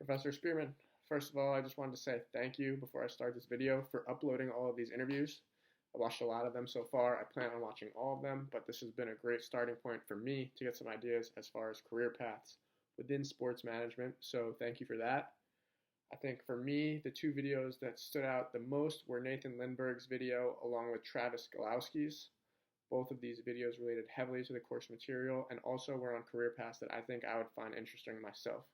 Professor Spearman, first of all, I just wanted to say thank you before I start this video for uploading all of these interviews. I watched a lot of them so far. I plan on watching all of them, but this has been a great starting point for me to get some ideas as far as career paths within sports management, so thank you for that. I think for me, the two videos that stood out the most were Nathan Lindbergh's video along with Travis Skolowski's. Both of these videos related heavily to the course material and also were on career paths that I think I would find interesting myself.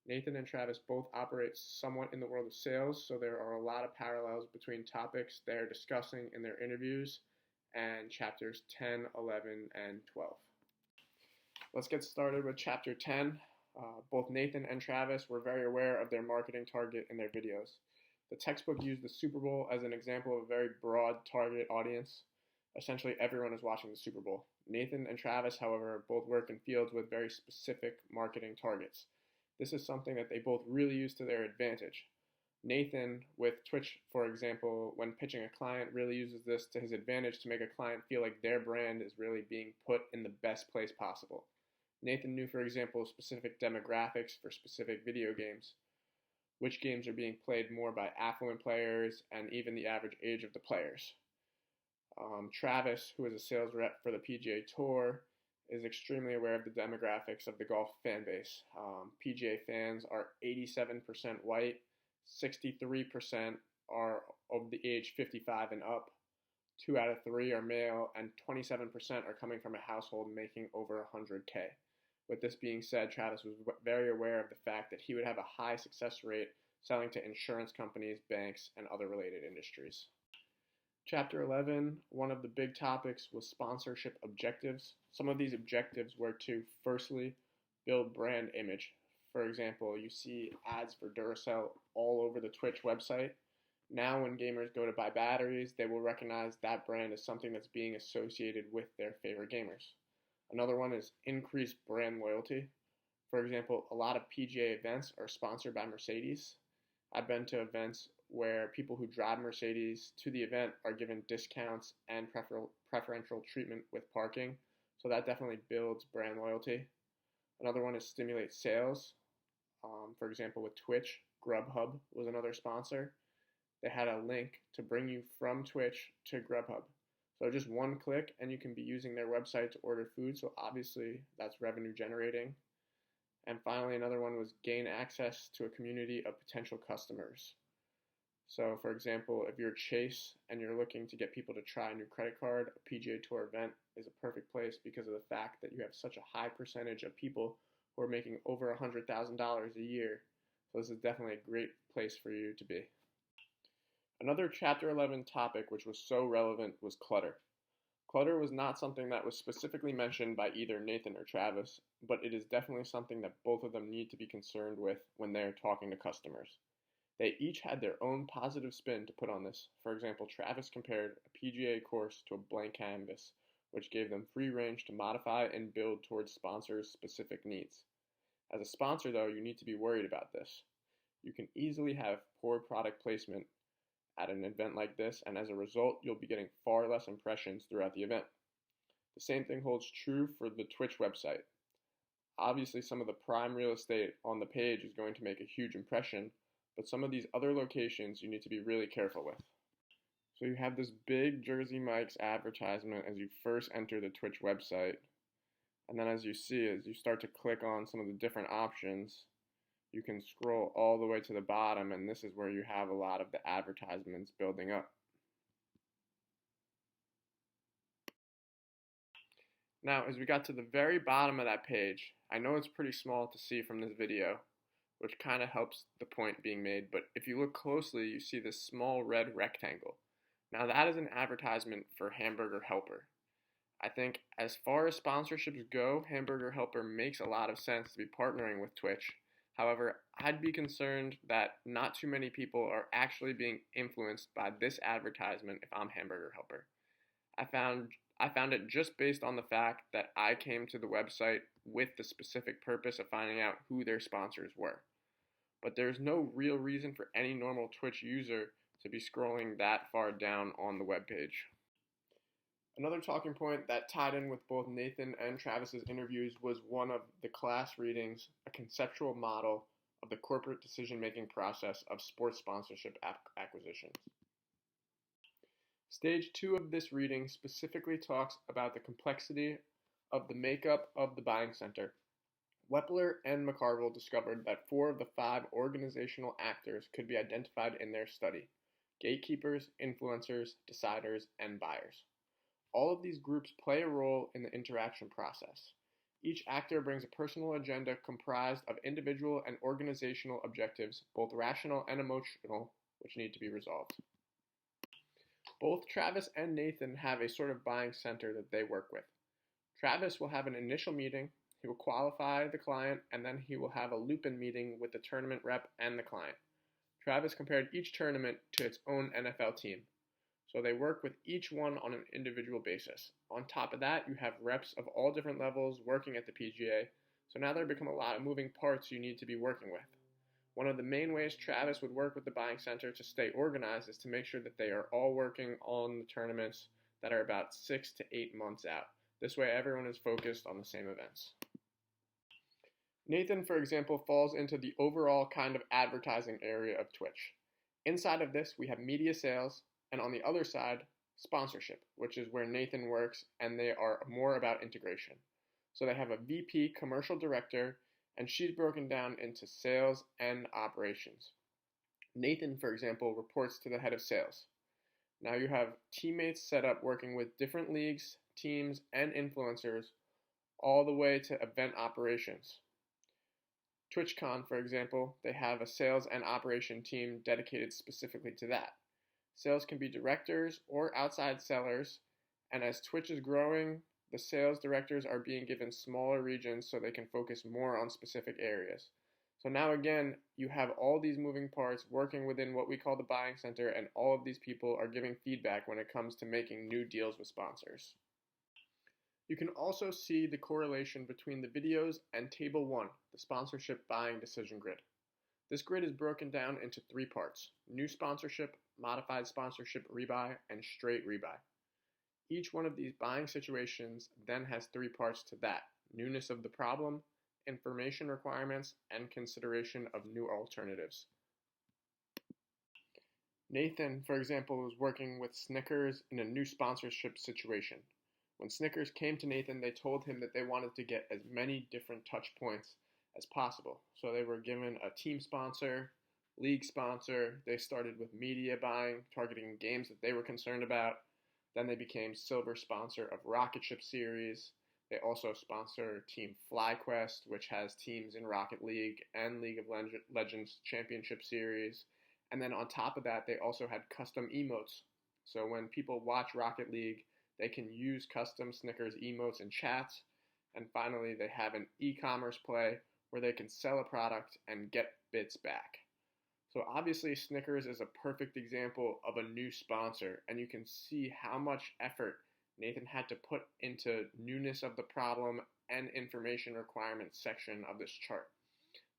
Nathan and Travis both operate somewhat in the world of sales, so there are a lot of parallels between topics they're discussing in their interviews and chapters 10, 11, and 12. Let's get started with chapter 10. Both Nathan and Travis were very aware of their marketing target in their videos. The textbook used the Super Bowl as an example of a very broad target audience. Essentially, everyone is watching the Super Bowl. Nathan and Travis, however, both work in fields with very specific marketing targets. This is something that they both really use to their advantage. Nathan, with Twitch, for example, when pitching a client, really uses this to his advantage to make a client feel like their brand is really being put in the best place possible. Nathan knew, for example, specific demographics for specific video games, which games are being played more by affluent players, and even the average age of the players. Travis, who is a sales rep for the PGA Tour, is extremely aware of the demographics of the golf fan base. PGA fans are 87% white, 63% are of the age 55 and up, 2 out of 3 are male, and 27% are coming from a household making over 100K. With this being said, Travis was very aware of the fact that he would have a high success rate selling to insurance companies, banks, and other related industries. Chapter 11, one of the big topics was sponsorship objectives. Some of these objectives were to, firstly, build brand image. For example, you see ads for Duracell all over the Twitch website. Now when gamers go to buy batteries, they will recognize that brand as something that's being associated with their favorite gamers. Another one is increased brand loyalty. For example, a lot of PGA events are sponsored by Mercedes. I've been to events where people who drive Mercedes to the event are given discounts and preferential treatment with parking, so that definitely builds brand loyalty. Another one is stimulate sales. For example, with Twitch, Grubhub was another sponsor. They had a link to bring you from Twitch to Grubhub. So just one click and you can be using their website to order food, so obviously that's revenue generating. And finally, another one was gain access to a community of potential customers. So, for example, if you're Chase and you're looking to get people to try a new credit card, a PGA Tour event is a perfect place because of the fact that you have such a high percentage of people who are making over $100,000 a year. So this is definitely a great place for you to be. Another Chapter 11 topic which was so relevant was clutter. Clutter was not something that was specifically mentioned by either Nathan or Travis, but it is definitely something that both of them need to be concerned with when they're talking to customers. They each had their own positive spin to put on this. For example, Travis compared a PGA course to a blank canvas, which gave them free range to modify and build towards sponsors' specific needs. As a sponsor, though, you need to be worried about this. You can easily have poor product placement at an event like this, and as a result, you'll be getting far less impressions throughout the event. The same thing holds true for the Twitch website. Obviously, some of the prime real estate on the page is going to make a huge impression, but some of these other locations you need to be really careful with. So you have this big Jersey Mike's advertisement as you first enter the Twitch website, and then as you start to click on some of the different options, you can scroll all the way to the bottom, and this is where you have a lot of the advertisements building up. Now, as we got to the very bottom of that page, I know it's pretty small to see from this video, which kind of helps the point being made, but if you look closely, you see this small red rectangle. Now that is an advertisement for Hamburger Helper. I think as far as sponsorships go, Hamburger Helper makes a lot of sense to be partnering with Twitch. However, I'd be concerned that not too many people are actually being influenced by this advertisement if I'm Hamburger Helper. I found it just based on the fact that I came to the website with the specific purpose of finding out who their sponsors were. But there's no real reason for any normal Twitch user to be scrolling that far down on the webpage. Another talking point that tied in with both Nathan and Travis's interviews was one of the class readings, a conceptual model of the corporate decision-making process of sports sponsorship acquisitions. Stage 2 of this reading specifically talks about the complexity of the makeup of the buying center. Wepler and McCarville discovered that 4 of the 5 organizational actors could be identified in their study: gatekeepers, influencers, deciders, and buyers. All of these groups play a role in the interaction process. Each actor brings a personal agenda comprised of individual and organizational objectives, both rational and emotional, which need to be resolved. Both Travis and Nathan have a sort of buying center that they work with. Travis will have an initial meeting, he will qualify the client, and then he will have a loop-in meeting with the tournament rep and the client. Travis compared each tournament to its own NFL team, so they work with each one on an individual basis. On top of that, you have reps of all different levels working at the PGA, so now there become a lot of moving parts you need to be working with. One of the main ways Travis would work with the buying center to stay organized is to make sure that they are all working on the tournaments that are about 6 to 8 months out. This way everyone is focused on the same events. Nathan, for example, falls into the overall kind of advertising area of Twitch. Inside of this, we have media sales, and on the other side, sponsorship, which is where Nathan works, and they are more about integration. So they have a VP commercial director, and she's broken down into sales and operations. Nathan, for example, reports to the head of sales. Now you have teammates set up working with different leagues, teams, and influencers, all the way to event operations. TwitchCon, for example, they have a sales and operation team dedicated specifically to that. Sales can be directors or outside sellers, and as Twitch is growing, the sales directors are being given smaller regions so they can focus more on specific areas. So now again, you have all these moving parts working within what we call the buying center, and all of these people are giving feedback when it comes to making new deals with sponsors. You can also see the correlation between the videos and Table 1, the sponsorship buying decision grid. This grid is broken down into 3 parts: new sponsorship, modified sponsorship rebuy, and straight rebuy. Each one of these buying situations then has 3 parts to that: newness of the problem, information requirements, and consideration of new alternatives. Nathan, for example, was working with Snickers in a new sponsorship situation. When Snickers came to Nathan, they told him that they wanted to get as many different touch points as possible. So they were given a team sponsor, league sponsor. They started with media buying, targeting games that they were concerned about. Then they became silver sponsor of Rocket Ship Series. They also sponsor Team FlyQuest, which has teams in Rocket League and League of Legends Championship Series. And then on top of that, they also had custom emotes. So when people watch Rocket League, they can use custom Snickers emotes in chats. And finally, they have an e-commerce play where they can sell a product and get bits back. So obviously Snickers is a perfect example of a new sponsor, and you can see how much effort Nathan had to put into newness of the problem and information requirements section of this chart.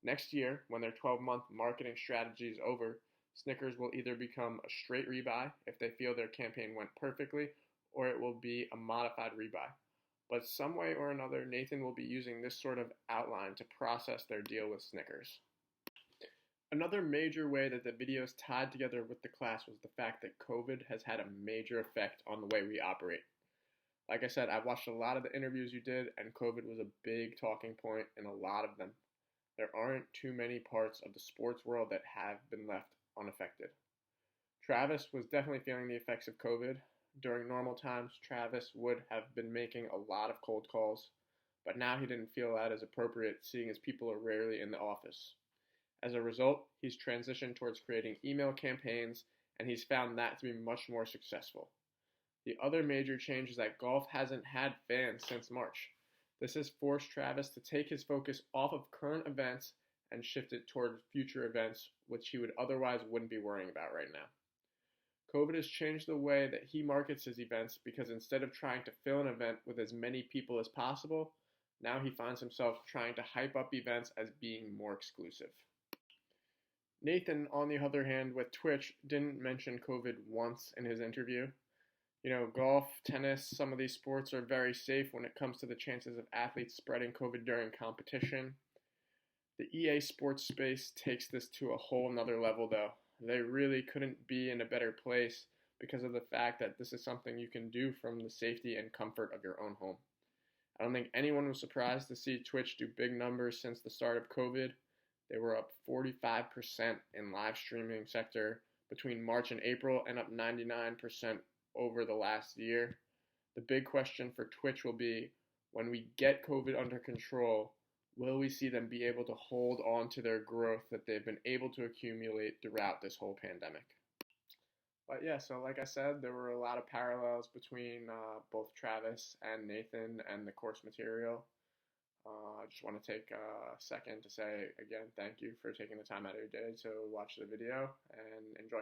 Next year, when their 12-month marketing strategy is over, Snickers will either become a straight rebuy if they feel their campaign went perfectly, or it will be a modified rebuy. But some way or another, Nathan will be using this sort of outline to process their deal with Snickers. Another major way that the videos tied together with the class was the fact that COVID has had a major effect on the way we operate. Like I said, I watched a lot of the interviews you did, and COVID was a big talking point in a lot of them. There aren't too many parts of the sports world that have been left unaffected. Travis was definitely feeling the effects of COVID. During normal times, Travis would have been making a lot of cold calls, but now he didn't feel that as appropriate, seeing as people are rarely in the office. As a result, he's transitioned towards creating email campaigns, and he's found that to be much more successful. The other major change is that golf hasn't had fans since March. This has forced Travis to take his focus off of current events and shift it toward future events, which he would otherwise wouldn't be worrying about right now. COVID has changed the way that he markets his events, because instead of trying to fill an event with as many people as possible, now he finds himself trying to hype up events as being more exclusive. Nathan, on the other hand, with Twitch, didn't mention COVID once in his interview. Golf, tennis, some of these sports are very safe when it comes to the chances of athletes spreading COVID during competition. The EA Sports space takes this to a whole nother level, though. They really couldn't be in a better place because of the fact that this is something you can do from the safety and comfort of your own home. I don't think anyone was surprised to see Twitch do big numbers since the start of COVID. They were up 45% in live streaming sector between March and April and up 99% over the last year. The big question for Twitch will be, when we get COVID under control, will we see them be able to hold on to their growth that they've been able to accumulate throughout this whole pandemic? But yeah, so like I said, there were a lot of parallels between both Travis and Nathan and the course material. I just want to take a second to say again, thank you for taking the time out of your day to watch the video and enjoy.